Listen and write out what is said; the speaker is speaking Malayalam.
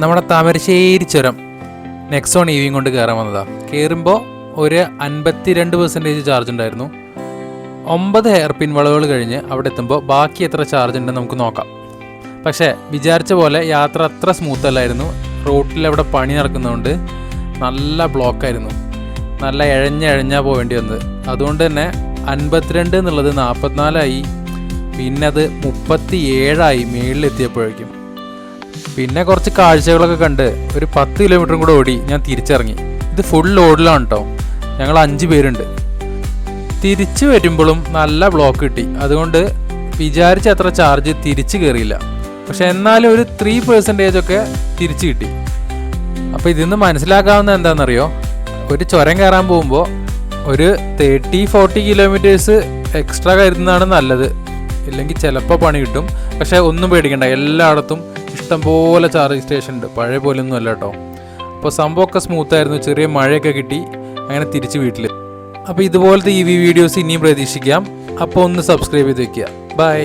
നമ്മുടെ താമരശ്ശേരി ചുരം നെക്സോൺ EV കൊണ്ട് കയറാൻ വന്നതാണ്. കയറുമ്പോൾ ഒരു 52% ചാർജ് ഉണ്ടായിരുന്നു. 9 ഹെയർ പിൻ വളവുകൾ കഴിഞ്ഞ് അവിടെ എത്തുമ്പോൾ ബാക്കി എത്ര ചാർജ് ഉണ്ടെന്ന് നമുക്ക് നോക്കാം. പക്ഷേ വിചാരിച്ച പോലെ യാത്ര അത്ര സ്മൂത്ത് അല്ലായിരുന്നു. റോട്ടിൽ അവിടെ പണി നടക്കുന്നതുകൊണ്ട് നല്ല ബ്ലോക്കായിരുന്നു. നല്ല ഇഴഞ്ഞാ പോവേണ്ടി വന്നത്. അതുകൊണ്ട് തന്നെ 52 എന്നുള്ളത് 44 പിന്നെ അത് 37 മേളിലെത്തിയപ്പോഴേക്കും. പിന്നെ കുറച്ച് കാഴ്ചകളൊക്കെ കണ്ട് ഒരു 10 കിലോമീറ്ററും കൂടെ ഓടി ഞാൻ തിരിച്ചിറങ്ങി. ഇത് ഫുൾ ലോഡിലാണ് കേട്ടോ. ഞങ്ങൾ 5 പേരുണ്ട്. തിരിച്ചു വരുമ്പോഴും നല്ല ബ്ലോക്ക് കിട്ടി. അതുകൊണ്ട് വിചാരിച്ച അത്ര ചാർജ് തിരിച്ചു കയറിയില്ല. പക്ഷെ എന്നാലും ഒരു 3% ഒക്കെ തിരിച്ചു കിട്ടി. അപ്പോൾ ഇതിൽ നിന്ന് മനസ്സിലാക്കാവുന്ന എന്താണെന്നറിയോ, ഒരു ചുരം കയറാൻ പോകുമ്പോൾ ഒരു 30-40 കിലോമീറ്റേഴ്സ് എക്സ്ട്രാ കരുതുന്നതാണ് നല്ലത്. ഇല്ലെങ്കിൽ ചിലപ്പോൾ പണി കിട്ടും. പക്ഷേ ഒന്നും പേടിക്കണ്ട, എല്ലായിടത്തും ഇഷ്ടംപോലെ ചാർജിങ് സ്റ്റേഷൻ ഉണ്ട്. പഴയ പോലെ ഒന്നും അല്ല കേട്ടോ. അപ്പോൾ സംഭവമൊക്കെ സ്മൂത്തായിരുന്നു. ചെറിയ മഴയൊക്കെ കിട്ടി. അങ്ങനെ തിരിച്ച് വീട്ടിൽ. അപ്പോൾ ഇതുപോലത്തെ EV വീഡിയോസ് ഇനിയും പ്രതീക്ഷിക്കാം. അപ്പോൾ ഒന്ന് സബ്സ്ക്രൈബ് ചെയ്ത് വയ്ക്കുക. ബൈ.